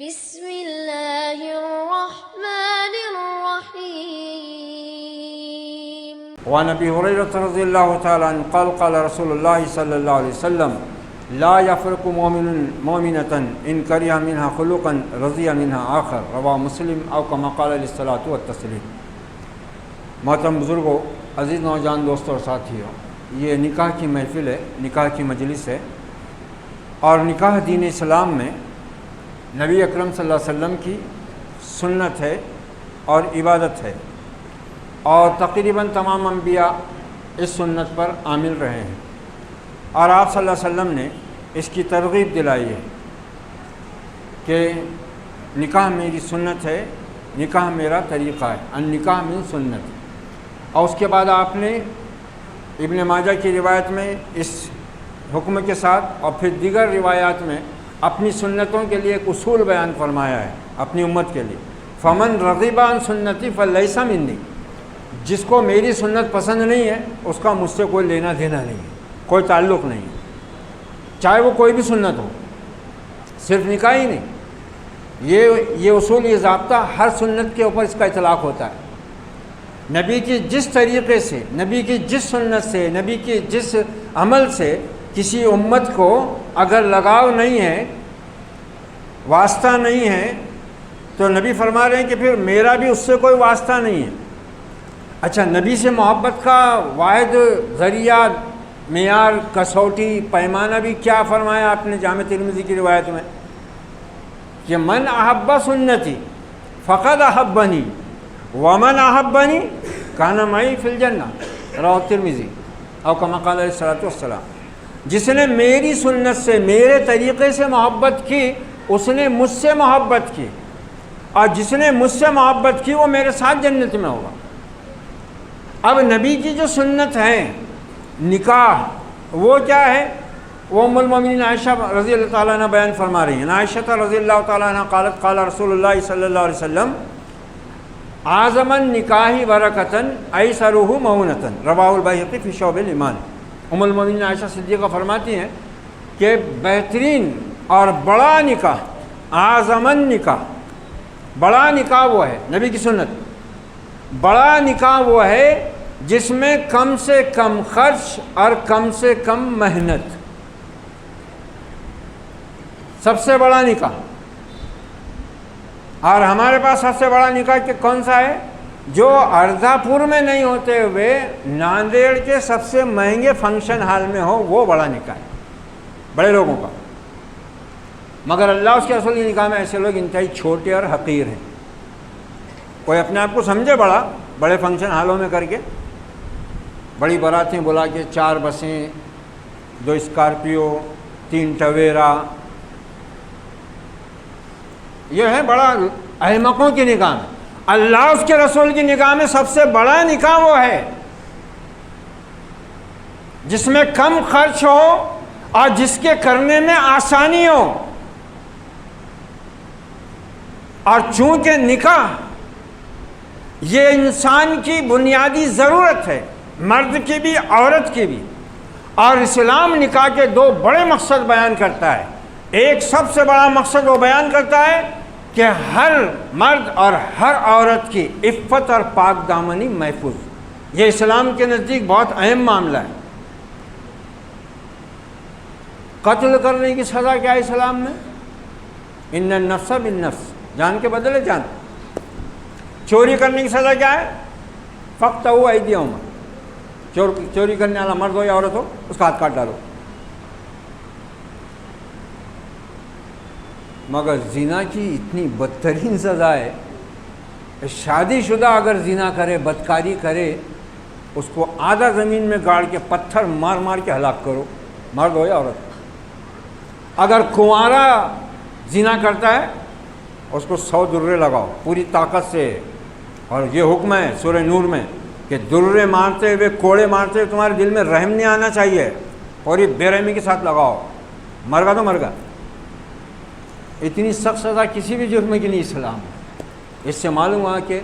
بسم اللہ الرحمن الرحیم وعن ابی ہریرہ رضی اللہ تعالی عنہ قال قال رسول اللہ صلی اللہ علیہ وسلم لا يفرق مؤمن مؤمنة ان کرہ منها خلقا رضی منها آخر رواہ مسلم او کما قال علیہ الصلوۃ والتسلیم۔ محترم بزرگوں، عزیز نوجوان دوستوں اور ساتھیوں، یہ نکاح کی محفل ہے، نکاح کی مجلس ہے، اور نکاح دین اسلام میں نبی اکرم صلی اللہ علیہ وسلم کی سنت ہے اور عبادت ہے، اور تقریباً تمام انبیاء اس سنت پر عامل رہے ہیں، اور آپ صلی اللہ علیہ وسلم نے اس کی ترغیب دلائی ہے کہ نکاح میری سنت ہے، نکاح میرا طریقہ ہے، النکاح من سنت۔ اور اس کے بعد آپ نے ابن ماجہ کی روایت میں اس حکم کے ساتھ اور پھر دیگر روایات میں اپنی سنتوں کے لیے ایک اصول بیان فرمایا ہے اپنی امت کے لیے، فمن رغب عن سنتی فلیس منی، جس کو میری سنت پسند نہیں ہے اس کا مجھ سے کوئی لینا دینا نہیں ہے، کوئی تعلق نہیں ہے، چاہے وہ کوئی بھی سنت ہو، صرف نکاح ہی نہیں، یہ اصول، یہ ضابطہ ہر سنت کے اوپر اس کا اطلاق ہوتا ہے۔ نبی کی جس طریقے سے، نبی کی جس سنت سے، نبی کی جس عمل سے کسی امت کو اگر لگاؤ نہیں ہے، واسطہ نہیں ہے، تو نبی فرما رہے ہیں کہ پھر میرا بھی اس سے کوئی واسطہ نہیں ہے۔ اچھا، نبی سے محبت کا واحد ذریعہ، معیار، کسوٹی، پیمانہ بھی کیا فرمایا آپ نے جامع ترمذی کی روایت میں کہ من احب سنتی فقد احبنی ومن احبنی کان معی فی الجنہ، رواه ترمذی او کما قال علیہ الصلوۃ والسلام۔ جس نے میری سنت سے، میرے طریقے سے محبت کی، اس نے مجھ سے محبت کی، اور جس نے مجھ سے محبت کی وہ میرے ساتھ جنت میں ہوگا۔ اب نبی کی جو سنت ہے نکاح، وہ کیا ہے؟ وہ ام المؤمنین عائشہ رضی اللہ تعالیٰ عنہ بیان فرما رہی ہیں۔ عائشہ رضی اللہ تعالیٰ عنہ قالت قال رسول اللہ صلی اللہ علیہ وسلم اعظم النکاح برکۃ ایسرہ مؤونۃ، رواہ البیہقی فی شعب الایمان۔ ام المؤمنین عائشہ صدیقہ فرماتی ہیں کہ بہترین اور بڑا نکاح، اعظم النکاح، بڑا نکاح وہ ہے، نبی کی سنت، بڑا نکاح وہ ہے جس میں کم سے کم خرچ اور کم سے کم محنت، سب سے بڑا نکاح۔ اور ہمارے پاس سب سے بڑا نکاح کہ کون سا ہے؟ جو ارزا پور میں نہیں ہوتے ہوئے ناندیڑ کے سب سے مہنگے فنکشن ہال میں ہو، وہ بڑا نکاح ہے بڑے لوگوں کا۔ مگر اللہ اس کے رسول کی نکاح میں ایسے لوگ انتہائی چھوٹے اور حقیر ہیں۔ کوئی اپنے آپ کو سمجھے بڑا، بڑے فنکشن ہالوں میں کر کے، بڑی باراتیں بلا کے، 4 بسیں، 2 اسکارپیو، 3 ٹویرا، یہ ہے بڑا احمقوں کی نکاح میں۔ اللہ اس کے رسول کی نکاح میں سب سے بڑا نکاح وہ ہے جس میں کم خرچ ہو اور جس کے کرنے میں آسانی ہو۔ اور چونکہ نکاح یہ انسان کی بنیادی ضرورت ہے، مرد کی بھی عورت کی بھی، اور اسلام نکاح کے 2 بڑے مقصد بیان کرتا ہے۔ ایک سب سے بڑا مقصد وہ بیان کرتا ہے کہ ہر مرد اور ہر عورت کی عفت اور پاک دامنی محفوظ۔ یہ اسلام کے نزدیک بہت اہم معاملہ ہے۔ قتل کرنے کی سزا کیا ہے اسلام میں؟ ان النفس بالنفس، جان کے بدلے جان۔ چوری کرنے کی سزا کیا ہے؟ فاقطعوا ایدیہما، چوری کرنے والا مرد ہو یا عورت ہو اس کا ہاتھ کاٹ ڈالو۔ مگر زنا کی اتنی بدترین سزا ہے، شادی شدہ اگر زنا کرے، بدکاری کرے، اس کو آدھا زمین میں گاڑ کے پتھر مار مار کے ہلاک کرو، مرد ہو یا عورت۔ اگر کنوارا زنا کرتا ہے اس کو 100 درے لگاؤ پوری طاقت سے۔ اور یہ حکم ہے سورہ نور میں کہ درے مارتے ہوئے، کوڑے مارتے ہوئے تمہارے دل میں رحم نہیں آنا چاہیے، پوری بے رحمی کے ساتھ لگاؤ، مر گا تو مر گا۔ اتنی سخت سزا کسی بھی جرم کی نہیں اسلام میں۔ اس سے معلوم ہوا کہ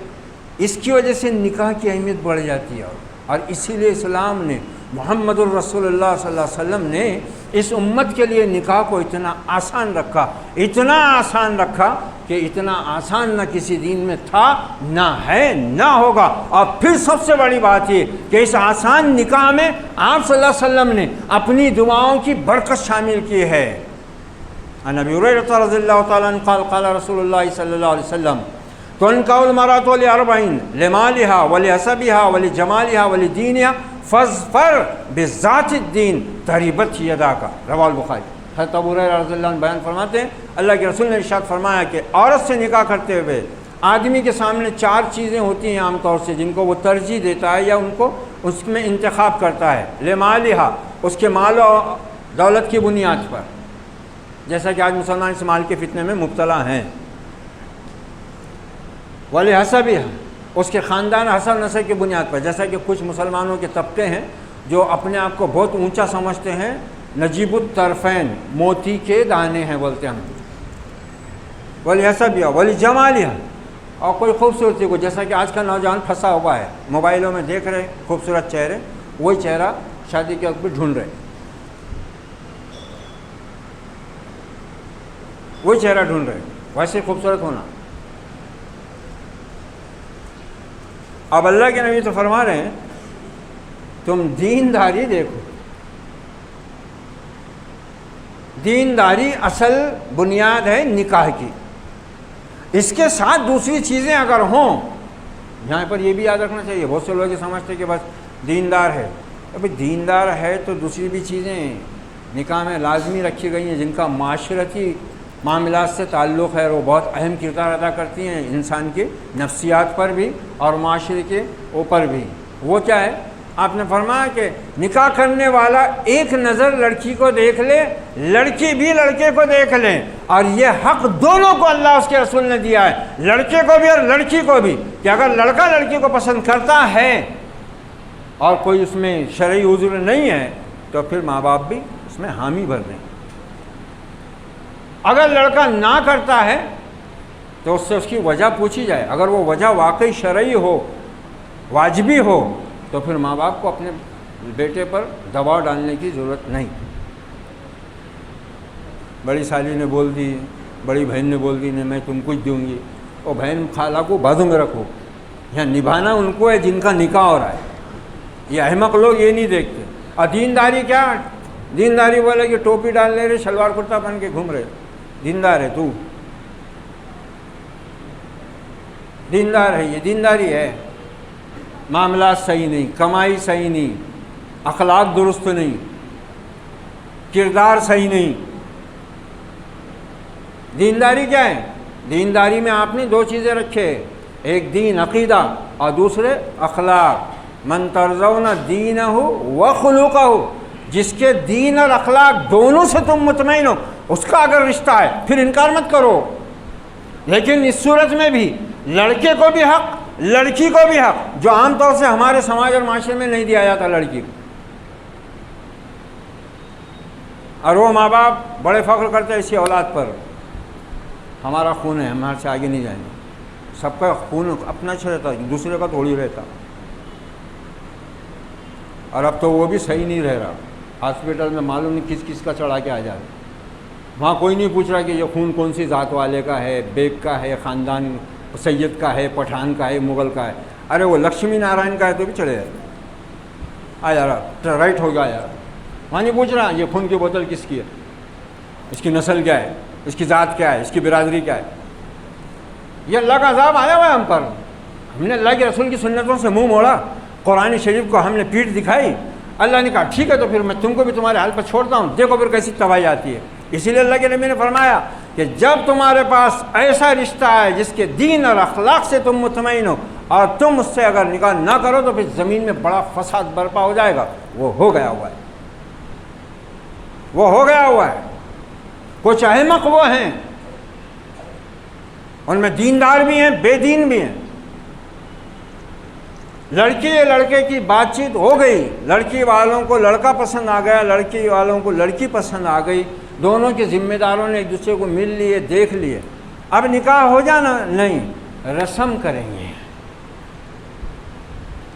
اس کی وجہ سے نکاح کی اہمیت بڑھ جاتی ہے، اور اسی لیے اسلام نے محمد الرسول اللہ صلی اللہ علیہ وسلم نے اس امت کے لیے نکاح کو اتنا آسان رکھا، اتنا آسان رکھا کہ اتنا آسان نہ کسی دین میں تھا، نہ ہے، نہ ہوگا۔ اور پھر سب سے بڑی بات یہ کہ اس آسان نکاح میں آپ صلی اللہ علیہ وسلم نے اپنی دعاؤں کی برکت شامل کی ہے۔ عن ابی ہریرہ رضی اللہ تعالیٰ عنہ قال قال رسول اللہ صلی اللہ علیہ وسلم تنکح المرأة لأربعین لمالها ولحسبها ولجمالها ولدینها فاظفر بذات الدین تربت یداک، رواه البخاری۔ حضرت ابو ہریرہ رضی اللہ عنہ بیان فرماتے ہیں اللہ کے رسول نے ارشاد فرمایا کہ عورت سے نکاح کرتے ہوئے آدمی کے سامنے 4 چیزیں ہوتی ہیں عام طور سے جن کو وہ ترجیح دیتا ہے یا ان کو اس میں انتخاب کرتا ہے۔ لمالها، اس کے مال و دولت کی بنیاد پر، جیسا کہ آج مسلمان اس مال کے فتنے میں مبتلا ہیں۔ ولحسبها، اس کے خاندان حسب نسب کی بنیاد پر، جیسا کہ کچھ مسلمانوں کے طبقے ہیں جو اپنے آپ کو بہت اونچا سمجھتے ہیں، نجیب الطرفین، موتی کے دانے ہیں بولتے ہیں ہم۔ ولحسبها ولجمالها، اور کوئی خوبصورتی کو، جیسا کہ آج کا نوجوان پھنسا ہوا ہے موبائلوں میں دیکھ رہے خوبصورت چہرے، وہی چہرہ شادی کے وقت پہ ڈھونڈ رہے، وہی چہرہ ڈھونڈ رہے، ویسے خوبصورت ہونا۔ اب اللہ کے نبی تو فرما رہے ہیں تم دینداری دیکھو، دینداری اصل بنیاد ہے نکاح کی، اس کے ساتھ دوسری چیزیں اگر ہوں، یہاں پر یہ بھی یاد رکھنا چاہیے، بہت سے لوگ یہ سمجھتے کہ بس دیندار ہے، ابھی دیندار ہے تو دوسری بھی چیزیں نکاح میں لازمی رکھی گئی ہیں جن کا معاشرتی معاملات سے تعلق ہے، وہ بہت اہم کردار ادا کرتی ہیں انسان کے نفسیات پر بھی اور معاشرے کے اوپر بھی۔ وہ کیا ہے؟ آپ نے فرمایا کہ نکاح کرنے والا ایک نظر لڑکی کو دیکھ لے، لڑکی بھی لڑکے کو دیکھ لیں، اور یہ حق دونوں کو اللہ اس کے رسول نے دیا ہے، لڑکے کو بھی اور لڑکی کو بھی، کہ اگر لڑکا لڑکی کو پسند کرتا ہے اور کوئی اس میں شرعی عذر نہیں ہے تو پھر ماں باپ بھی اس میں حامی بھر دیں۔ اگر لڑکا نہ کرتا ہے تو اس سے اس کی وجہ پوچھی جائے، اگر وہ وجہ واقعی شرعی ہو، واجبی ہو، تو پھر ماں باپ کو اپنے بیٹے پر دباؤ ڈالنے کی ضرورت نہیں۔ بڑی سالی نے بول دی، بڑی بہن نے بول دی میں تم کچھ دوں گی، اور بہن خالہ کو بازو میں رکھو، یہاں نبھانا ان کو ہے جن کا نکاح ہو رہا ہے۔ یہ احمق لوگ یہ نہیں دیکھتے۔ اور دینداری کیا؟ دینداری بولے کہ ٹوپی ڈال لے رہے، شلوار کرتا پہن کے گھوم رہے، دیندار ہے تو؟ دیندار ہے؟ یہ دینداری ہے؟ معاملات صحیح نہیں، کمائی صحیح نہیں، اخلاق درست نہیں، کردار صحیح نہیں۔ دینداری کیا ہے؟ دینداری میں آپ نے 2 چیزیں رکھے، ایک دین عقیدہ اور دوسرے اخلاق۔ من ترضون دینہ وخلقہ، جس کے دین اور اخلاق دونوں سے تم مطمئن ہو اس کا اگر رشتہ ہے پھر انکار مت کرو۔ لیکن اس صورت میں بھی لڑکے کو بھی حق، لڑکی کو بھی حق، جو عام طور سے ہمارے سماج اور معاشرے میں نہیں دیا جاتا لڑکی کو۔ اور وہ ماں باپ بڑے فخر کرتے ہیں اسی اولاد پر، ہمارا خون ہے، ہمارے سے آگے نہیں جائیں گے۔ سب کا خون اپنا اچھا رہتا، دوسرے کا تھوڑی رہتا۔ اور اب تو وہ بھی صحیح نہیں رہ رہا، ہاسپٹل میں معلوم نہیں کس کس کا چڑھا کے آ جا رہا، وہاں کوئی نہیں پوچھ رہا کہ یہ خون کون سی ذات والے کا ہے، بیگ کا ہے، خاندان سید کا ہے، پٹھان کا ہے، مغل کا ہے۔ ارے وہ لکشمی نارائن کا ہے تو بھی چڑھے جائے، آ جا رہا رائٹ ہو گیا یار، وہاں نہیں پوچھ رہا یہ خون کی بوتل کس کی ہے، اس کی نسل کیا ہے، اس کی ذات کیا ہے، اس کی برادری کیا ہے۔ یہ اللہ کا عذاب آیا ہوا ہے ہم پر، ہم نے اللہ کے رسول کی سنتوں سے منہ موڑا، قرآن شریف کو ہم نے پیٹھ دکھائی۔ اللہ نے کہا ٹھیک ہے تو پھر میں تم کو بھی تمہارے حال پر چھوڑتا ہوں، دیکھو پھر کیسی تباہی آتی ہے۔ اسی لیے اللہ کے نبی نے فرمایا کہ جب تمہارے پاس ایسا رشتہ ہے جس کے دین اور اخلاق سے تم مطمئن ہو اور تم اس سے اگر نکاح نہ کرو تو پھر زمین میں بڑا فساد برپا ہو جائے گا۔ وہ ہو گیا ہوا ہے، وہ ہو گیا ہوا ہے۔ کچھ احمق وہ ہیں، ان میں دیندار بھی ہیں، بے دین بھی ہیں۔ لڑکی یا لڑکے کی بات چیت ہو گئی، لڑکی والوں کو لڑکا پسند آ گیا، لڑکی والوں کو لڑکی پسند آ گئی، دونوں کے ذمہ داروں نے ایک دوسرے کو مل لیے، دیکھ لیے، اب نکاح ہو جانا نہیں، رسم کریں گے،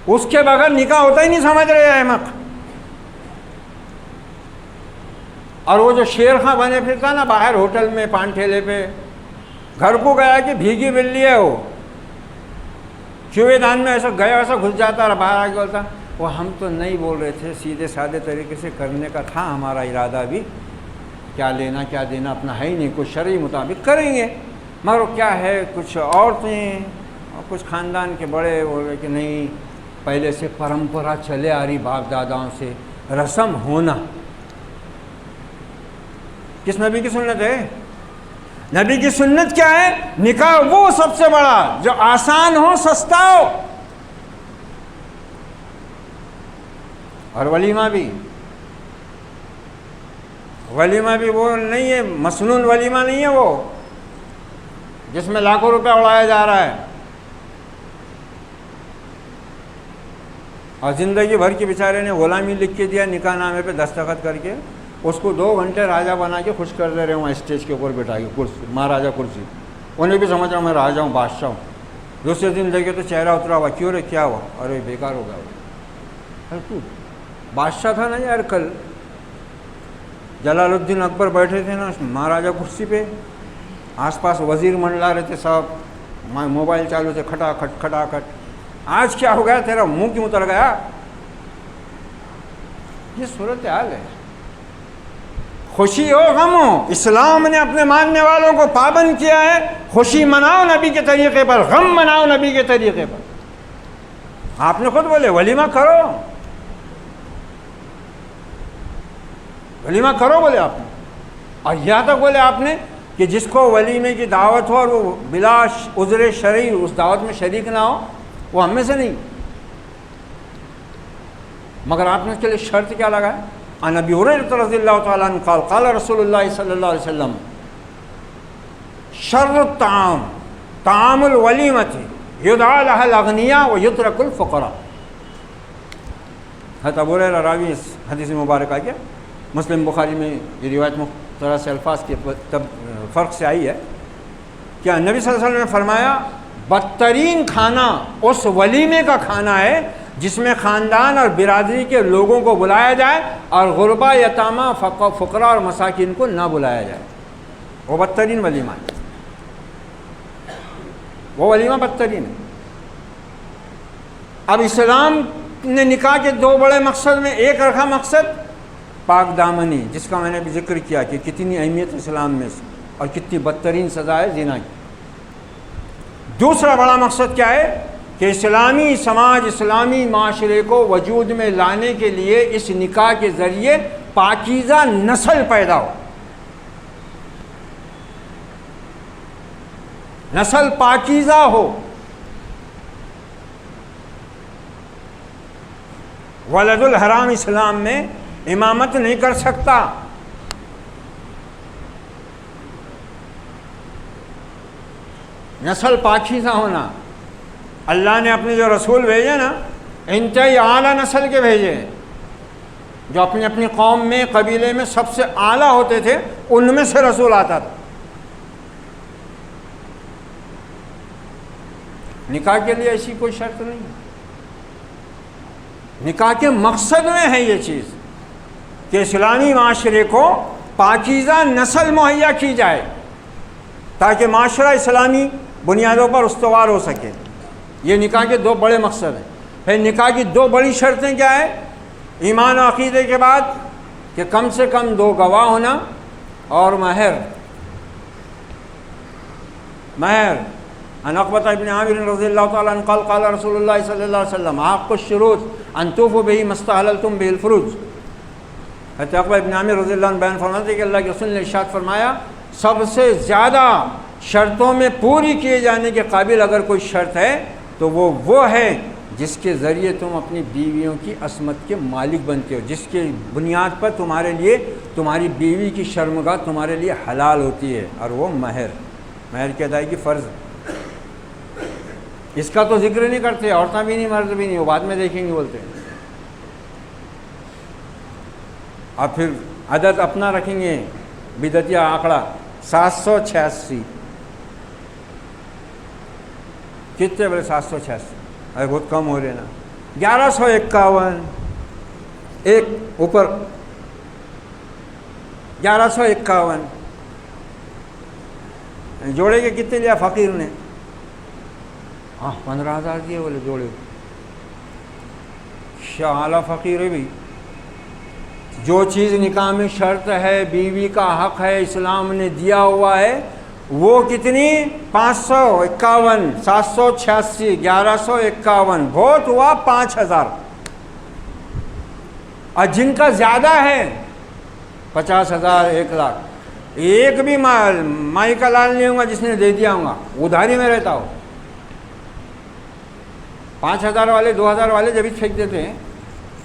اس کے بغیر نکاح ہوتا ہی نہیں، سمجھ رہے احمق۔ اور وہ جو شیر خاں بنے پھرتا نا باہر ہوٹل میں پان ٹھیلے پہ، گھر کو گیا کہ بھیگی بلی ہے وہ، چوہے دان میں ایسا گیا ایسا گھس جاتا اور باہر آ کے بولتا وہ ہم تو نہیں بول رہے تھے، سیدھے سادے طریقے سے کرنے کا تھا ہمارا ارادہ بھی، کیا لینا کیا دینا اپنا ہے ہی نہیں، کچھ شرعی مطابق کریں گے، مگر وہ کیا ہے کچھ عورتیں اور کچھ خاندان کے بڑے بول رہے کہ نہیں پہلے سے پرمپرا چلے آ رہی باپ داداؤں سے رسم ہونا۔ کس نبی کی سنت ہے؟ نبی کی سنت کیا ہے؟ نکاح وہ سب سے بڑا جو آسان ہو، سستا ہو، اور ولیمہ بھی وہ نہیں ہے مسنون ولیمہ نہیں ہے وہ جس میں لاکھوں روپے اڑایا جا رہا ہے، اور زندگی بھر کے بیچارے نے غلامی لکھ کے دیا نکاح نامے پہ دستخط کر کے، اس کو 2 گھنٹے راجہ بنا کے خوش کر دے رہے ہوں اسٹیج کے اوپر بٹھا کے، کرسی مہاراجہ کرسی، انہیں بھی سمجھ رہا ہوں میں راجہ ہوں بادشاہ ہوں، دوسرے دن دیکھے تو چہرہ اترا ہوا، کیوں رے کیا ہوا؟ ارے بیکار ہو گیا وہ، بادشاہ تھا نا یار، کل جلال الدین اکبر بیٹھے تھے نا مہاراجہ کرسی پہ، آس پاس وزیر منڈلا رہے تھے صاحب، موبائل چالو تھے کھٹا کھٹ، آج کیا ہو گیا تیرا منہ کیوں اتر گیا؟ یہ صورت حال ہے، خوشی ہو غم ہو، اسلام نے اپنے ماننے والوں کو پابند کیا ہے، خوشی مناؤ نبی کے طریقے پر، غم مناؤ نبی کے طریقے پر۔ آپ نے خود بولے ولیمہ کرو، ولیمہ کرو بولے آپ نے، اور یہاں تک بولے آپ نے کہ جس کو ولیمے کی دعوت ہو اور وہ بلا عذر شرعی اس دعوت میں شریک نہ ہو وہ ہم میں سے نہیں، مگر آپ نے اس کے لیے شرط کیا لگایا؟ عن ابی ہریرہ رضی اللہ تعالیٰ عنہ قال قال رسول اللہ صلی اللہ علیہ وسلم شر الطعام طعام الولیمۃ یدعى لها الاغنیاء ویترک الفقراء۔ حضرت ابو ہریرہ راوی اس حدیث مبارکہ کے، مسلم بخاری میں یہ روایت مختلف سے الفاظ کے فرق سے آئی ہے کہ نبی صلی اللہ علیہ وسلم نے فرمایا بدترین کھانا اس ولیمے کا کھانا ہے جس میں خاندان اور برادری کے لوگوں کو بلایا جائے اور غربا، یتامہ، فقراء اور مساکین کو نہ بلایا جائے، وہ بدترین ولیمہ ہے، وہ ولیمہ بدترین ہے۔ اب اسلام نے نکاح کے 2 بڑے مقصد میں ایک رکھا مقصد پاک دامنی، جس کا میں نے بھی ذکر کیا کہ کتنی اہمیت اسلام میں اور کتنی بدترین سزا ہے زنا کی۔ دوسرا بڑا مقصد کیا ہے کہ اسلامی سماج، اسلامی معاشرے کو وجود میں لانے کے لیے اس نکاح کے ذریعے پاکیزہ نسل پیدا ہو، نسل پاکیزہ ہو۔ ولد الحرام اسلام میں امامت نہیں کر سکتا، نسل پاکیزہ ہونا۔ اللہ نے اپنے جو رسول بھیجے نا انتہائی اعلیٰ نسل کے بھیجے، جو اپنی اپنی قوم میں قبیلے میں سب سے اعلیٰ ہوتے تھے ان میں سے رسول آتا تھا۔ نکاح کے لیے ایسی کوئی شرط نہیں ہے، نکاح کے مقصد میں ہے یہ چیز کہ اسلامی معاشرے کو پاکیزہ نسل مہیا کی جائے تاکہ معاشرہ اسلامی بنیادوں پر استوار ہو سکے۔ یہ نکاح کے 2 بڑے مقصد ہیں۔ پھر نکاح کی 2 بڑی شرطیں کیا ہیں؟ ایمان و عقیدے کے بعد کہ کم سے کم 2 گواہ ہونا اور مہر۔ عن عقبۃ بن عامر رضی اللہ تعالیٰ عنہ قال قال رسول اللہ صلی اللہ علیہ وسلم حق الشروط ان توفوا به ما استحللتم به الفروج۔ حضرت عقبہ بن عامر رضی اللہ عنہ بیان فرماتے ہیں کہ اللہ کے رسول نے ارشاد فرمایا سب سے زیادہ شرطوں میں پوری کیے جانے کے قابل اگر کوئی شرط ہے تو وہ ہے جس کے ذریعے تم اپنی بیویوں کی عصمت کے مالک بنتے ہو، جس کے بنیاد پر تمہارے لیے تمہاری بیوی کی شرمگاہ تمہارے لیے حلال ہوتی ہے، اور وہ مہر کی ادائیگی فرض۔ اس کا تو ذکر نہیں کرتے، عورتیں بھی نہیں، مرد بھی نہیں، وہ بعد میں دیکھیں گے بولتے ہیں۔ اور پھر عدد اپنا رکھیں گے بدعتیہ آنکڑا 786۔ کتنے بولے 786؟ ارے بہت کم ہو رہے نا۔ 1151 ایک اوپر 1151 جوڑے کے کتنے لیا فقیر نے؟ 15,000 دیے بولے جوڑے. شاہ اعلیٰ فقیر ہے بھی. جو چیز نکاح میں شرط ہے، بیوی کا حق ہے، اسلام نے دیا ہوا ہے، وہ کتنی؟ 551 786 1151 بہت ہوا 5,000. اور جن کا زیادہ ہے 50,000 1,00,000، ایک بھی مائی کا لال نہیں ہوں گا جس نے دے دیا ہوں گا، ادھاری میں رہتا ہو. 5,000 والے 2,000 والے جب ہی پھینک دیتے ہیں،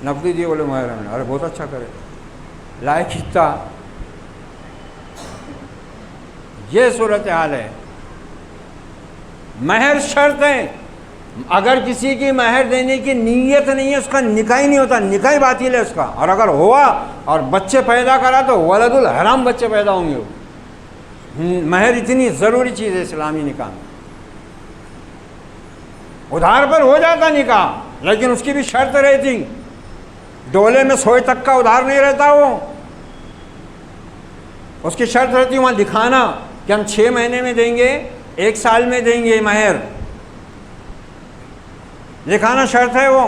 نقدی دیے بولے محرم نے، ارے بہت اچھا کرے لائق کتنا. یہ صورتحال ہے. مہر شرط ہے. اگر کسی کی مہر دینے کی نیت نہیں ہے، اس کا نکاح ہی نہیں ہوتا، نکاح ہی باطل ہے اس کا. اور اگر ہوا اور بچے پیدا کرا تو ولد الحرام بچے پیدا ہوں گے. مہر اتنی ضروری چیز ہے اسلامی نکاح میں. ادھار پر ہو جاتا نکاح، لیکن اس کی بھی شرط رہتی. ڈولے میں سوئے تک کا ادھار نہیں رہتا، وہ اس کی شرط رہتی وہاں دکھانا کہ ہم 6 مہینے میں دیں گے، 1 سال میں دیں گے. مہر دکھانا شرط ہے وہ،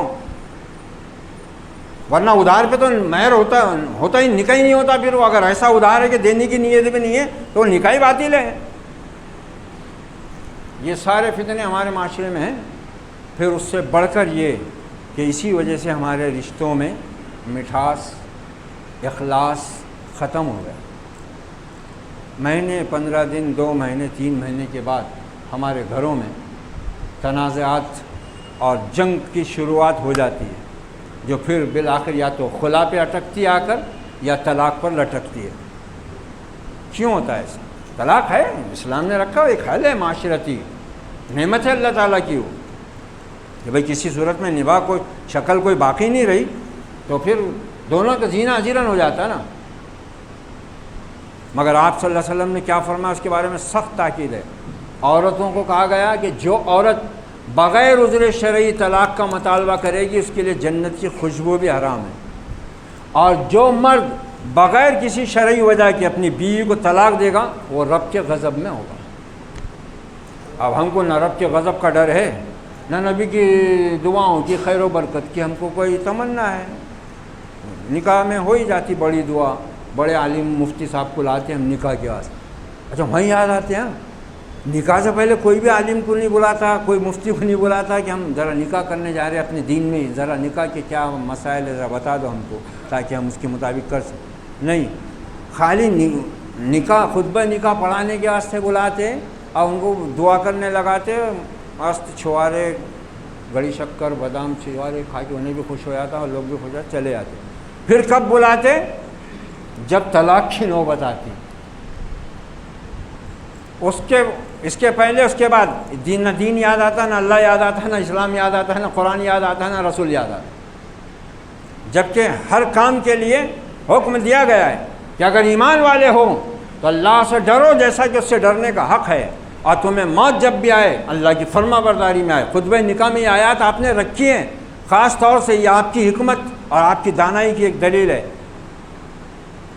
ورنہ ادھار پہ تو مہر ہوتا ہی نکاح ہی نہیں ہوتا. پھر وہ اگر ایسا ادھار ہے کہ دینے کی نیت بھی نہیں ہے تو وہ نکاح ہی باطل ہے. یہ سارے فتنے ہمارے معاشرے میں ہیں. پھر اس سے بڑھ کر یہ کہ اسی وجہ سے ہمارے رشتوں میں مٹھاس، اخلاص ختم ہو گیا. مہینے 15 دن 2 مہینے 3 مہینے کے بعد ہمارے گھروں میں تنازعات اور جنگ کی شروعات ہو جاتی ہے، جو پھر بالآخر یا تو خلا پہ اٹکتی آ کر یا طلاق پر لٹکتی ہے. کیوں ہوتا ہے ایسا؟ طلاق ہے، اسلام نے رکھا ہو، ایک حل ہے معاشرتی، نعمت ہے اللہ تعالیٰ کی وہ، کہ بھئی کسی صورت میں نباہ کوئی شکل کوئی باقی نہیں رہی تو پھر دونوں کا زینا اجیرن ہو جاتا ہے نا. مگر آپ صلی اللہ علیہ وسلم نے کیا فرمایا اس کے بارے میں سخت تاکید ہے. عورتوں کو کہا گیا کہ جو عورت بغیر عذر شرعی طلاق کا مطالبہ کرے گی اس کے لیے جنت کی خوشبو بھی حرام ہے، اور جو مرد بغیر کسی شرعی وجہ کے اپنی بیوی کو طلاق دے گا وہ رب کے غضب میں ہوگا. اب ہم کو نہ رب کے غضب کا ڈر ہے، نہ نبی کی دعاؤں کی خیر و برکت کی ہم کو کوئی تمنا ہے. نکاح میں ہو ہی جاتی بڑی دعا، بڑے عالم مفتی صاحب کو لاتے ہم نکاح کے واسطے. اچھا وہیں یاد آتے ہیں، نکاح سے پہلے کوئی بھی عالم کو نہیں بلاتا، کوئی مفتی کو نہیں بلاتا کہ ہم ذرا نکاح کرنے جا رہے ہیں اپنے دین میں، ذرا نکاح کے کیا مسائل ہے ذرا بتا دو ہم کو تاکہ ہم اس کے مطابق کر سکیں. نہیں، خالی نکاح خطبہ نکاح پڑھانے کے واسطے بلاتے اور ان کو دعا کرنے لگاتے. مست چھوارے، گڑی شکر، بادام چھوارے کھا کے انہیں بھی خوش ہو جاتا اور لوگ بھی خوش ہوتے چلے جاتے. پھر کب بلاتے؟ جب طلاق کی نوبت آتی. اس کے پہلے اس کے بعد نہ دین یاد آتا، نہ اللہ یاد آتا، نہ اسلام یاد آتا ہے، نہ قرآن یاد آتا ہے، نہ رسول یاد آتا. جبکہ ہر کام کے لیے حکم دیا گیا ہے کہ اگر ایمان والے ہوں تو اللہ سے ڈرو جیسا کہ اس سے ڈرنے کا حق ہے، اور تمہیں موت جب بھی آئے اللہ کی فرما برداری میں آئے. خطبہ نکاح میں یہ آیات آپ نے رکھی ہیں، خاص طور سے یہ آپ کی حکمت اور آپ کی دانائی کی ایک دلیل ہے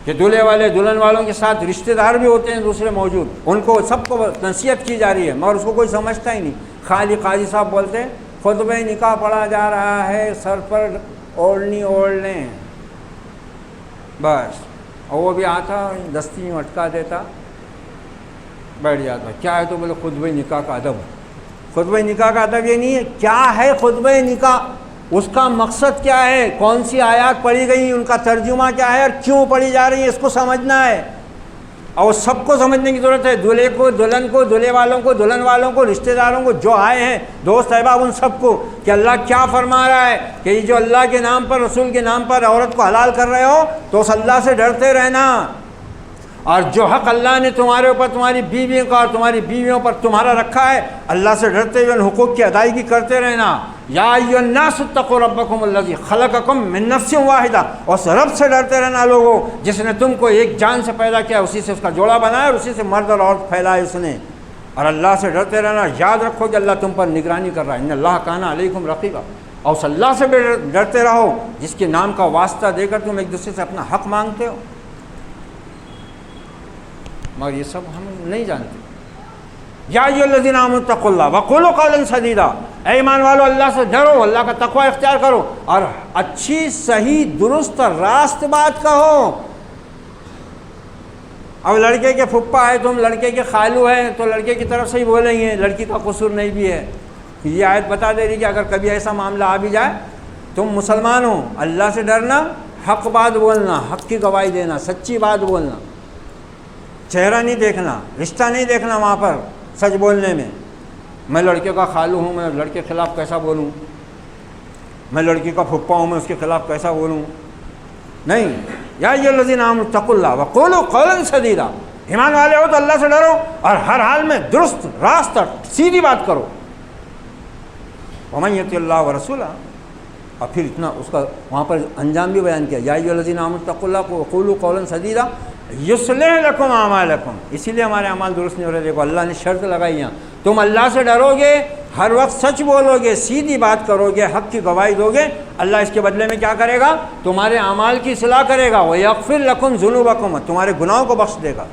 کہ دولہے والے دلہن والوں کے ساتھ رشتہ دار بھی ہوتے ہیں دوسرے موجود، ان کو سب کو نصیحت کی جا رہی ہے، مگر اس کو کوئی سمجھتا ہی نہیں. خالی قاضی صاحب بولتے ہیں خطبہ نکاح پڑھا جا رہا ہے، سر پر اوڑھنی اوڑھ لیں بس. اور وہ بھی آتا دستی میں اٹکا دیتا، بیٹھ جاتا. کیا ہے تو بولے خطبہ نکاح کا ادب. خطبہ نکاح کا ادب یہ نہیں ہے. کیا ہے خطبہ نکاح؟ اس کا مقصد کیا ہے؟ کون سی آیات پڑھی گئی، ان کا ترجمہ کیا ہے اور کیوں پڑھی جا رہی ہے، اس کو سمجھنا ہے. اور سب کو سمجھنے کی ضرورت ہے، دولہے کو، دلہن کو، دولہے والوں کو، دلہن والوں کو، رشتہ داروں کو، جو آئے ہیں دوست احباب، ان سب کو کہ اللہ کیا فرما رہا ہے کہ یہ جو اللہ کے نام پر، رسول کے نام پر عورت کو حلال کر رہے ہو تو اس اللہ سے ڈرتے رہنا، اور جو حق اللہ نے تمہارے اوپر، تمہاری بیویوں کا اور تمہاری بیویوں پر تمہارا رکھا ہے، اللہ سے ڈرتے ہوئے ان حقوق کی ادائیگی کرتے رہنا. یا ایھا الناس اتقوا ربکم الذی خلقکم من نفس واحدہ، اس رب سے ڈرتے رہنا لوگوں جس نے تم کو ایک جان سے پیدا کیا، اسی سے اس کا جوڑا بنایا اور اسی سے مرد اور عورت پھیلائے اس نے. اور اللہ سے ڈرتے رہنا، یاد رکھو کہ اللہ تم پر نگرانی کر رہا ہے. ان اللہ کان علیکم رقیبا. اور اس اللہ سے ڈرتے رہو جس کے نام کا واسطہ دے کر تم ایک دوسرے سے اپنا حق مانگتے ہو. مگر یہ سب ہم نہیں جانتے۔ یا ایھا الذین آمنوا اتقوا اللہ وقولوا قولا سدیدا، اے ایمان والو اللہ سے ڈرو، اللہ کا تقوی اختیار کرو اور اچھی صحیح درست راست بات کہو۔ اب لڑکے کے پھپھا ہے، تم لڑکے کے خالو ہیں تو لڑکے کی طرف سے ہی بولیں گے، لڑکی کا قصور نہیں بھی ہے۔ یہ آیت بتا دے رہی کہ اگر کبھی ایسا معاملہ آ بھی جائے، تم مسلمان ہو، اللہ سے ڈرنا، حق بات بولنا، حق کی گواہی دینا، سچی بات بولنا، چہرہ نہیں دیکھنا، رشتہ نہیں دیکھنا وہاں پر سچ بولنے میں۔ میں لڑکے کا خالو ہوں، میں لڑکے کے خلاف کیسا بولوں؟ میں لڑکی کا پھپھا ہوں، میں اس کے خلاف کیسا بولوں؟ نہیں۔ یا ایھا الذین آمنوا اتقوا اللہ وقولوا قولا سدیدا، ایمان والے ہو تو اللہ سے ڈرو اور ہر حال میں درست راست اور سیدھی بات کرو۔ ومن یطع اللہ ورسولہ، اور پھر اتنا اس کا وہاں پر انجام بھی بیان کیا، یا ایھا الذین آمنوا اتقوا اللہ وقولوا قولا سدیدا یصلح لکم اعمالکم، اسی لیے ہمارے اعمال درست نہیں ہو رہے۔ دیکھو اللہ نے شرط لگائی یہاں، تم اللہ سے ڈرو گے، ہر وقت سچ بولو گے، سیدھی بات کرو گے، حق کی گواہی دو گے، اللہ اس کے بدلے میں کیا کرے گا؟ تمہارے اعمال کی اصلاح کرے گا، ویغفر لکم ذنوبکم، تمہارے گناہوں کو بخش دے گا۔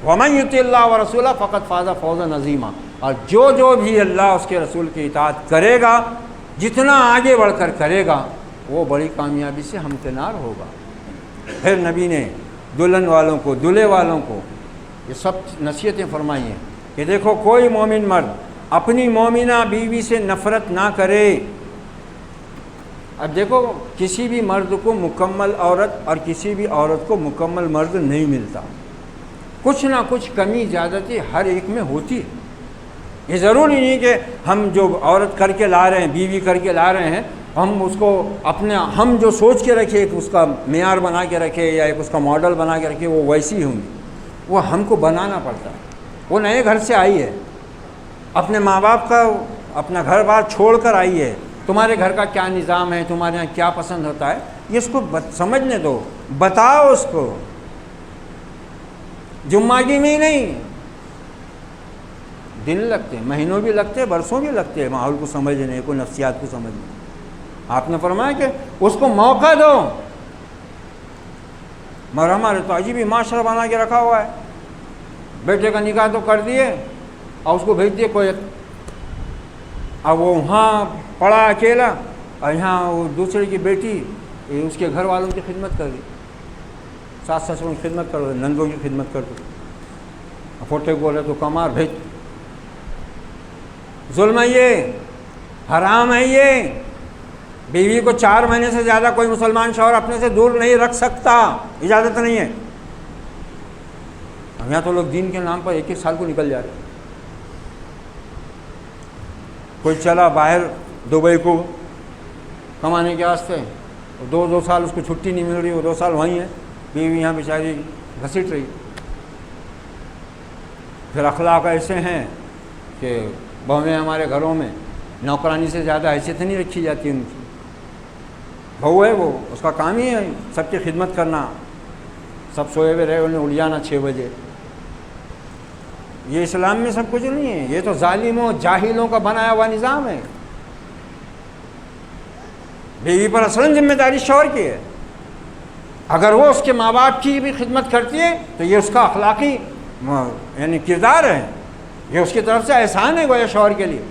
ومن یطع اللہ ورسولہ فقد فاز فوزا عظیما، اور جو بھی اللہ اس کے رسول کی اطاعت کرے گا، جتنا آگے بڑھ کر کرے گا، وہ بڑی کامیابی سے ہمکنار ہوگا۔ پھر نبی نے دلہن والوں کو، دولہے والوں کو یہ سب نصیحتیں فرمائی ہیں کہ دیکھو کوئی مومن مرد اپنی مومنہ بیوی سے نفرت نہ کرے۔ اب دیکھو کسی بھی مرد کو مکمل عورت اور کسی بھی عورت کو مکمل مرد نہیں ملتا، کچھ نہ کچھ کمی زیادتی ہر ایک میں ہوتی ہے۔ یہ ضروری نہیں کہ ہم جو عورت کر کے لا رہے ہیں، بیوی کر کے لا رہے ہیں، ہم اس کو اپنے ہم جو سوچ کے رکھے، ایک اس کا معیار بنا کے رکھے یا ایک اس کا ماڈل بنا کے رکھے، وہ ویسی ہوں گی۔ وہ ہم کو بنانا پڑتا ہے۔ وہ نئے گھر سے آئی ہے، اپنے ماں باپ کا اپنا گھر بار چھوڑ کر آئی ہے، تمہارے گھر کا کیا نظام ہے، تمہارے یہاں کیا پسند ہوتا ہے، یہ اس کو سمجھنے دو، بتاؤ اس کو، جمعگی میں ہی نہیں، دن لگتے، مہینوں بھی لگتے، برسوں بھی لگتے ہیں ماحول کو سمجھنے کو، نفسیات کو سمجھنے۔ آپ نے فرمایا کہ اس کو موقع دو، مگر ہمارے تو عجیب ہی معاشرہ بنا کے رکھا ہوا ہے، بیٹے کا نکاح تو کر دیے اور اس کو بھیج دیے کویت، اب وہ وہاں پڑا اکیلا اور یہاں وہ دوسرے کی بیٹی اس کے گھر والوں کی خدمت کر دی، ساس سسروں کی خدمت کر دو، نندوں کی خدمت کر دو، پھوٹے بولے تو کمار بھیج۔ ظلم ہے یہ، حرام ہے یہ۔ بیوی کو 4 مہینے سے زیادہ کوئی مسلمان شوہر اپنے سے دور نہیں رکھ سکتا، اجازت نہیں ہے۔ اب یہاں تو لوگ دین کے نام پر 1-1 سال کو نکل جا رہے ہیں۔ کوئی چلا باہر دبئی کو کمانے کے واسطے، 2 سال اس کو چھٹی نہیں مل رہی، وہ 2 سال وہیں ہے، بیوی یہاں بیچاری گھسیٹ رہی۔ پھر اخلاق ایسے ہیں کہ بہویں ہمارے گھروں میں نوکرانی سے زیادہ حیثیت نہیں رکھی جاتی ان کی، بہو ہے وہ، اس کا کام ہی ہے سب کی خدمت کرنا، سب سوئے ہوئے رہے انہیں اٹھ جانا 6 بجے۔ یہ اسلام میں سب کچھ نہیں ہے، یہ تو ظالموں جاہلوں کا بنایا ہوا نظام ہے۔ بیوی پر اصلاً ذمہ داری شوہر کی ہے، اگر وہ اس کے ماں باپ کی بھی خدمت کرتی ہے تو یہ اس کا اخلاقی یعنی کردار ہے، یہ اس کی طرف سے احسان ہے گویا شوہر کے لیے،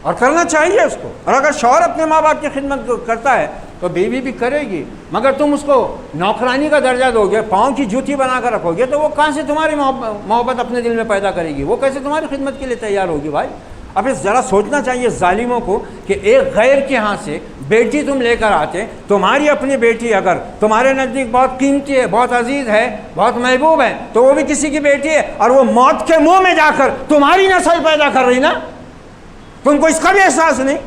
اور کرنا چاہیے اس کو۔ اور اگر شوہر اپنے ماں باپ کی خدمت کرتا ہے تو بیوی بھی کرے گی، مگر تم اس کو نوکرانی کا درجہ دو گے، پاؤں کی جوتی بنا کر رکھو گے، تو وہ کہاں سے تمہاری محبت اپنے دل میں پیدا کرے گی؟ وہ کیسے تمہاری خدمت کے لیے تیار ہوگی بھائی؟ اب اس ذرا سوچنا چاہیے ظالموں کو کہ ایک غیر کے ہاں سے بیٹی تم لے کر آتے، تمہاری اپنی بیٹی اگر تمہارے نزدیک بہت قیمتی ہے، بہت عزیز ہے، بہت محبوب ہے، تو وہ بھی کسی کی بیٹی ہے، اور وہ موت کے منہ میں جا کر تمہاری نسل پیدا کر رہی نا، تم کو اس کا بھی احساس نہیں؟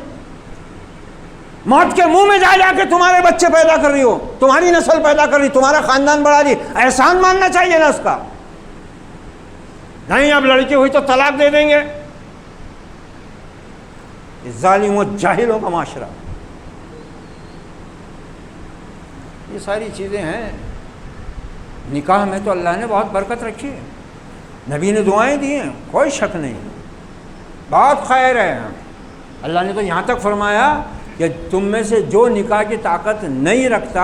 موت کے منہ میں جا جا کے تمہارے بچے پیدا کر رہی ہو، تمہاری نسل پیدا کر رہی، تمہارا خاندان بڑھا رہی، احسان ماننا چاہیے نا اس کا۔ نہیں اب لڑکی ہوئی تو طلاق دے دیں گے، ظالموں جاہلوں کا معاشرہ۔ یہ ساری چیزیں ہیں۔ نکاح میں تو اللہ نے بہت برکت رکھی ہے، نبی نے دعائیں دی ہیں، کوئی شک نہیں، بہت خیر ہے۔ اللہ نے تو یہاں تک فرمایا کہ تم میں سے جو نکاح کی طاقت نہیں رکھتا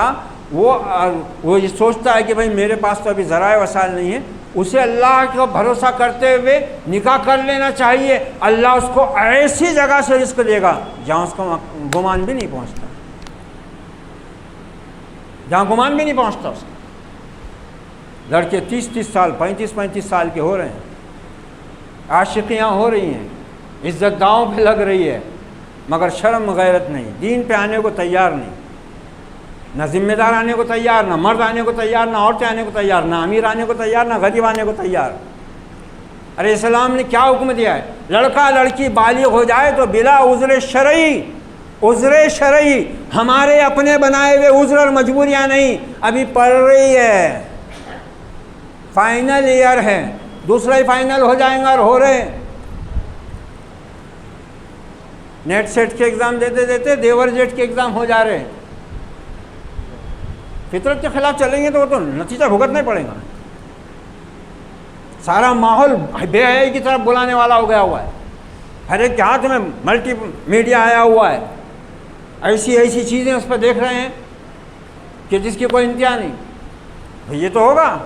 وہ یہ سوچتا ہے کہ بھائی میرے پاس تو ابھی ذرائع وسائل نہیں ہے، اسے اللہ کا بھروسہ کرتے ہوئے نکاح کر لینا چاہیے۔ اللہ اس کو ایسی جگہ سے رزق دے گا جہاں اس کو گمان بھی نہیں پہنچتا، جہاں گمان بھی نہیں پہنچتا اس کا۔ لڑکے 30 سال 35 سال کے ہو رہے ہیں، عاشقیاں ہو رہی ہیں، عزت داؤں پہ لگ رہی ہے، مگر شرم غیرت نہیں، دین پہ آنے کو تیار نہیں، نہ ذمہ دار آنے کو تیار، نہ مرد آنے کو تیار، نہ عورتیں آنے کو تیار، نہ امیر آنے کو تیار، نہ غریب آنے کو تیار۔ ارے اسلام نے کیا حکم دیا ہے؟ لڑکا لڑکی بالغ ہو جائے تو بلا عذر شرعی، ہمارے اپنے بنائے ہوئے عذر اور مجبوریاں نہیں، ابھی پڑھ رہی ہے، فائنل ایئر ہے، دوسرا ہی فائنل ہو جائیں گا اور ہو رہے ہیں۔ نیٹ سیٹ کے ایگزام دیتے دیتے دیور جیٹ کے ایگزام ہو جا رہے ہیں۔ فطرت کے خلاف چلیں گے تو وہ تو نتیجہ بھگتنا ہی پڑے گا۔ سارا ماحول بے حیائی کی طرف بلانے والا ہو گیا ہوا ہے، ہر ایک کے ہاتھ میں ملٹی میڈیا آیا ہوا ہے، ایسی چیزیں اس پہ دیکھ رہے ہیں کہ جس کی کوئی انتہا نہیں۔ یہ تو ہوگا،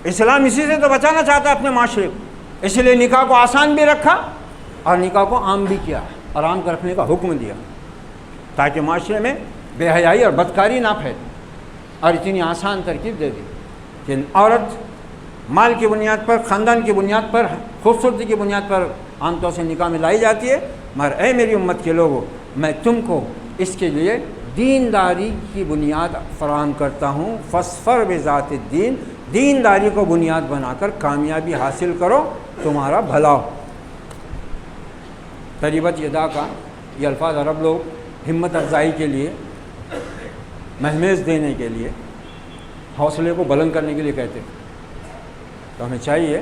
اسلام اسی سے تو بچانا چاہتا ہے اپنے معاشرے کو، اس لیے نکاح کو آسان بھی رکھا اور نکاح کو عام بھی کیا اور عام رکھنے کا حکم دیا، تاکہ معاشرے میں بے حیائی اور بدکاری نہ پھیلے۔ اور اتنی آسان ترکیب دے دی کہ عورت مال کی بنیاد پر، خاندان کی بنیاد پر، خوبصورتی کی بنیاد پر عام طور سے نکاح میں لائی جاتی ہے، مگر اے میری امت کے لوگوں، میں تم کو اس کے لیے دینداری کی بنیاد فراہم کرتا ہوں۔ فاصفر بذات الدین، دینداری کو بنیاد بنا کر کامیابی حاصل کرو، تمہارا بھلا ہو۔ تریبت یدا کا یہ الفاظ عرب لوگ ہمت افزائی کے لیے، مہمیز دینے کے لیے، حوصلے کو بلند کرنے کے لیے کہتے ہیں۔ تو ہمیں چاہیے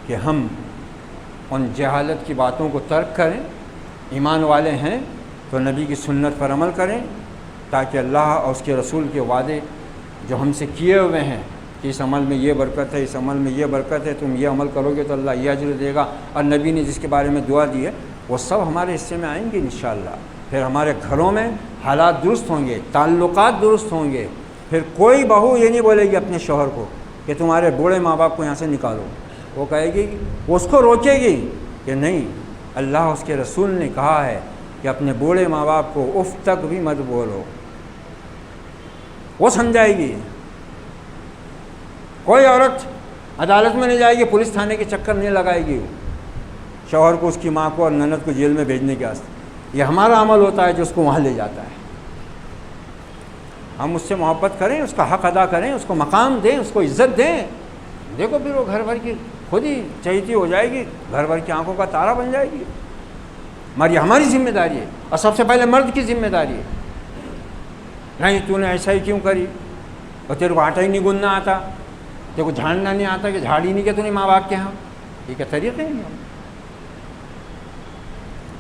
کہ ہم ان جہالت کی باتوں کو ترک کریں، ایمان والے ہیں تو نبی کی سنت پر عمل کریں، تاکہ اللہ اور اس کے رسول کے وعدے جو ہم سے کیے ہوئے ہیں کہ اس عمل میں یہ برکت ہے، اس عمل میں یہ برکت ہے، تم یہ عمل کرو گے تو اللہ یہ اجر دے گا، اور نبی نے جس کے بارے میں دعا دی ہے وہ سب ہمارے حصے میں آئیں گے انشاءاللہ۔ پھر ہمارے گھروں میں حالات درست ہوں گے، تعلقات درست ہوں گے۔ پھر کوئی بہو یہ نہیں بولے گی اپنے شوہر کو کہ تمہارے بوڑھے ماں باپ کو یہاں سے نکالو، وہ کہے گی، وہ اس کو روکے گی کہ نہیں، اللہ اس کے رسول نے کہا ہے کہ اپنے بوڑھے ماں باپ کو اف تک بھی مت بولو، وہ سمجھائے گی۔ کوئی عورت عدالت میں نہیں جائے گی، پولیس تھانے کے چکر نہیں لگائے گی شوہر کو، اس کی ماں کو اور نند کو جیل میں بھیجنے کے واسطے۔ یہ ہمارا عمل ہوتا ہے جو اس کو وہاں لے جاتا ہے۔ ہم اس سے محبت کریں، اس کا حق ادا کریں، اس کو مقام دیں، اس کو عزت دیں، دیکھو پھر وہ گھر بھر کی خود ہی چہیتی ہو جائے گی، گھر بھر کی آنکھوں کا تارا بن جائے گی۔ مگر یہ ہماری ذمہ داری ہے، اور سب سے پہلے مرد کی ذمہ داری ہے۔ نہیں تو نے ایسا ہی کیوں کری، اور تیرے کو آٹا ہی نہیں گننا آتا، تیرے کو جھاڑنا نہیں آتا کہ جھاڑی نہیں کہ تو نہیں ماں باپ کے ہاں، یہ کیا طریقے ہیں؟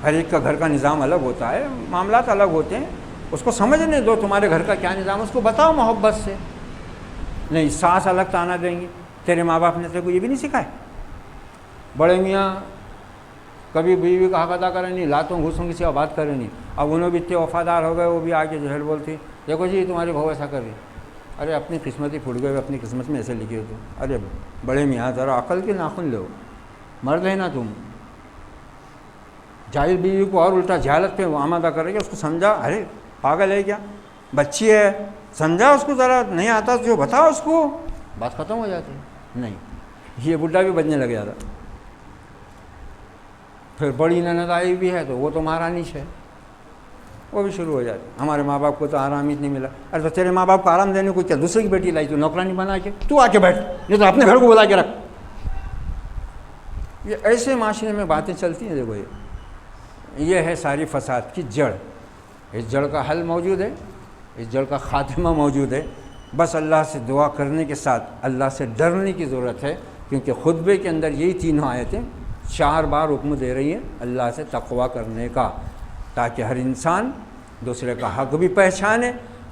ہر ایک کا گھر کا نظام الگ ہوتا ہے، معاملات الگ ہوتے ہیں، اس کو سمجھنے دو تمہارے گھر کا کیا نظام، اس کو بتاؤ محبت سے۔ نہیں ساس الگ تانا دیں گی، تیرے ماں باپ نے تیرے کو یہ بھی نہیں سکھائے؟ بڑے میاں کبھی بیوی کا حق ادا کرے نہیں، لاتوں گھوسوں کی سوا بات کرے نہیں، اب انہوں بھی اتنے وفادار ہو گئے، وہ بھی آ کے جھیڑ بولتی، دیکھو جی تمہاری بہو ایسا کر رہی، ارے اپنی قسمت ہی پھوٹ گئے، اپنی قسمت میں ایسے لکھے ہو تو، ارے بڑے میاں ذرا عقل کے ناخن لو، مرد ہے نا تم۔ جاہل بیوی کو اور الٹا جہالت پہ آمادہ کرے گا، اس کو سمجھا، ارے پاگل ہے کیا، بچی ہے، سمجھا اس کو، ذرا نہیں آتا جو بتاؤ اس کو، بات ختم ہو جاتی ہے۔ نہیں، یہ بڈھا بھی بجنے لگ جاتا۔ پھر بڑی نند آئی بھی ہے تو وہ تو مہارانیش ہے، وہ بھی شروع ہو جاتی، ہمارے ماں باپ کو تو آرام ہی نہیں ملا۔ ارے تو تیرے ماں باپ کو آرام دینے کو کیا دوسرے کی بیٹی لائی، تو نوکرانی بنا کے تو آ کے بیٹھ، نہیں تو اپنے گھر کو بلا کے رکھ۔ یہ ایسے معاشرے میں باتیں چلتی ہیں۔ دیکھو یہ ہے ساری فساد کی جڑ، اس جڑ کا حل موجود ہے، اس جڑ کا خاتمہ موجود ہے۔ بس اللہ سے دعا کرنے کے ساتھ اللہ سے ڈرنے کی ضرورت ہے، کیونکہ خطبے کے اندر یہی تینوں آیتیں 4 بار حکم دے رہی ہیں اللہ سے تقویٰ کرنے کا، تاکہ ہر انسان دوسرے کا حق بھی پہچانے،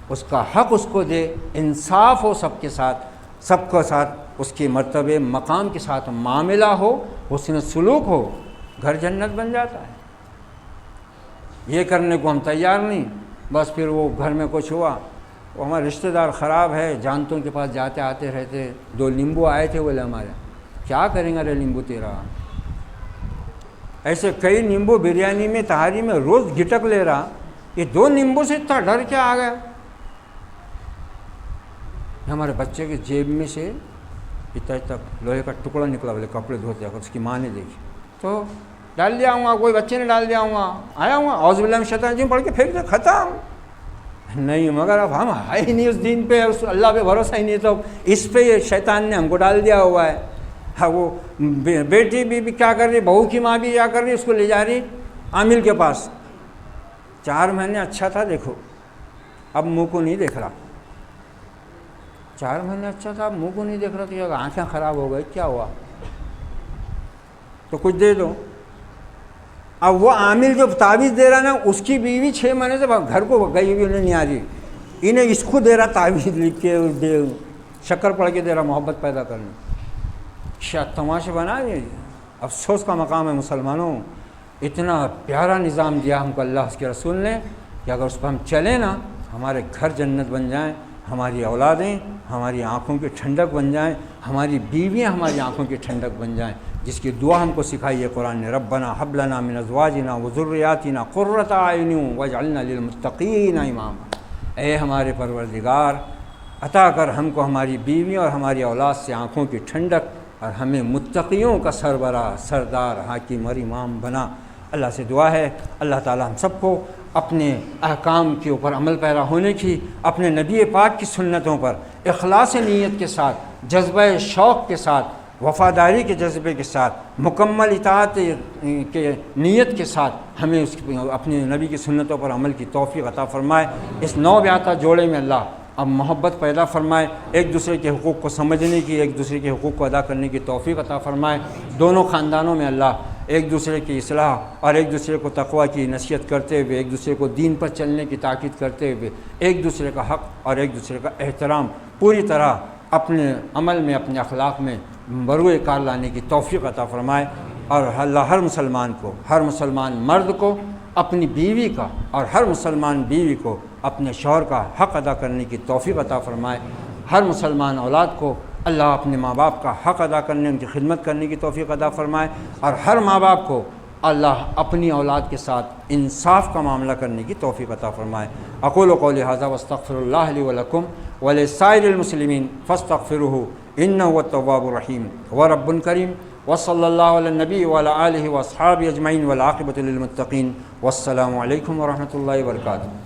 اس کا حق اس کو دے، انصاف ہو سب کے ساتھ، سب کے ساتھ اس کی مرتبے مقام کے ساتھ معاملہ ہو، حسن سلوک ہو، گھر جنت بن جاتا ہے۔ یہ کرنے کو ہم تیار نہیں، بس پھر وہ گھر میں کچھ ہوا وہ ہمارے رشتہ دار خراب ہے، جانتوں کے پاس جاتے آتے رہتے، 2 نیمبو آئے تھے بولے ہمارے، کیا کریں گے رے نیمبو تیرا؟ ایسے کئی نیمبو بریانی میں تہاری میں روز گھٹک لے رہا، یہ 2 نیمبو سے اتنا ڈر کیا آ گیا؟ ہمارے بچے کے جیب میں سے اتنا لوہے کا ٹکڑا نکلا، بولے کپڑے دھوتے اس کی ماں نے دیکھی تو ڈال دیا ہوں گا، کوئی بچے نے ڈال دیا ہوں گا، آیا ہوں گا اعوذ باللہ من الشیطان الرجیم پڑھ کے پھینک دے، ختم نہیں۔ مگر اب ہم ہے ہی نہیں اس دین پہ، اس اللہ پہ بھروسہ ہی نہیں، تو اس پہ یہ شیطان نے ہم کو ڈال دیا ہوا ہے۔ ہاں وہ بیٹی بھی کیا کر رہی، بہو کی ماں بھی کیا کر رہی، اس کو لے جا رہی عامل کے پاس، 4 مہینے اچھا تھا دیکھو، اب منہ کو نہیں دیکھ رہا، 4 مہینے اچھا تھا، اب منہ کو نہیں دیکھ رہا، تو یہ آنکھیں خراب ہو گئی، کیا ہوا؟ تو کچھ دے دو۔ اب وہ عامل جو تعویذ دے رہا نا، اس کی بیوی 6 مہینے سے گھر کو گئی ہوئی انہیں نہیں آ رہی، انہیں اس کو دے رہا تعویذ لکھ کے، شکر پڑھ کے دے رہا محبت پیدا کرنے، شاید تماشے بنا دیں۔ افسوس کا مقام ہے مسلمانوں، اتنا پیارا نظام دیا ہم کو اللہ اس کے رسول نے کہ اگر اس پر ہم چلیں نا، ہمارے گھر جنت بن جائیں، ہماری اولادیں ہماری آنکھوں کی ٹھنڈک بن جائیں، ہماری بیویاں ہماری آنکھوں کی ٹھنڈک بن جائیں، جس کی دعا ہم کو سکھائی ہے قرآن نے، ربنا حب لنا من ازواجنا وذریاتنا قرۃ اعین واجعلنا للمتقین اماما۔ اے ہمارے پروردگار، عطا کر ہم کو ہماری بیوی اور ہماری اولاد سے آنکھوں کی ٹھنڈک، اور ہمیں متقیوں کا سربراہ، سردار، حاکم اور امام بنا۔ اللہ سے دعا ہے اللہ تعالی ہم سب کو اپنے احکام کے اوپر عمل پیرا ہونے کی، اپنے نبی پاک کی سنتوں پر اخلاص نیت کے ساتھ، جذبہ شوق کے ساتھ، وفاداری کے جذبے کے ساتھ، مکمل اطاعت کے نیت کے ساتھ ہمیں اپنے نبی کی سنتوں پر عمل کی توفیق عطا فرمائے۔ اس نو بیاتہ جوڑے میں اللہ اب محبت پیدا فرمائے، ایک دوسرے کے حقوق کو سمجھنے کی، ایک دوسرے کے حقوق کو ادا کرنے کی توفیق عطا فرمائے۔ دونوں خاندانوں میں اللہ ایک دوسرے کی اصلاح اور ایک دوسرے کو تقوی کی نصیحت کرتے ہوئے، ایک دوسرے کو دین پر چلنے کی تاکید کرتے ہوئے، ایک دوسرے کا حق اور ایک دوسرے کا احترام پوری طرح اپنے عمل میں، اپنے اخلاق میں بروئے کار لانے کی توفیق عطا فرمائے۔ اور اللہ ہر مسلمان کو، ہر مسلمان مرد کو اپنی بیوی کا، اور ہر مسلمان بیوی کو اپنے شوہر کا حق ادا کرنے کی توفیق عطا فرمائے۔ ہر مسلمان اولاد کو اللہ اپنے ماں باپ کا حق ادا کرنے، ان کی خدمت کرنے کی توفیق عطا فرمائے، اور ہر ماں باپ کو اللہ اپنی اولاد کے ساتھ انصاف کا معاملہ کرنے کی توفیق عطا فرمائے۔ اقول قولی ھذا واستغفر اللہ لی ولکم ولسائر المسلمین فاستغفروہ انہ هو التواب الرحیم ورب کریم وصلی اللہ علی النبی وعلی آلہ واصحابہ اجمعین والعاقبۃ للمتقین۔ والسلام علیکم ورحمۃ اللہ وبرکاتہ۔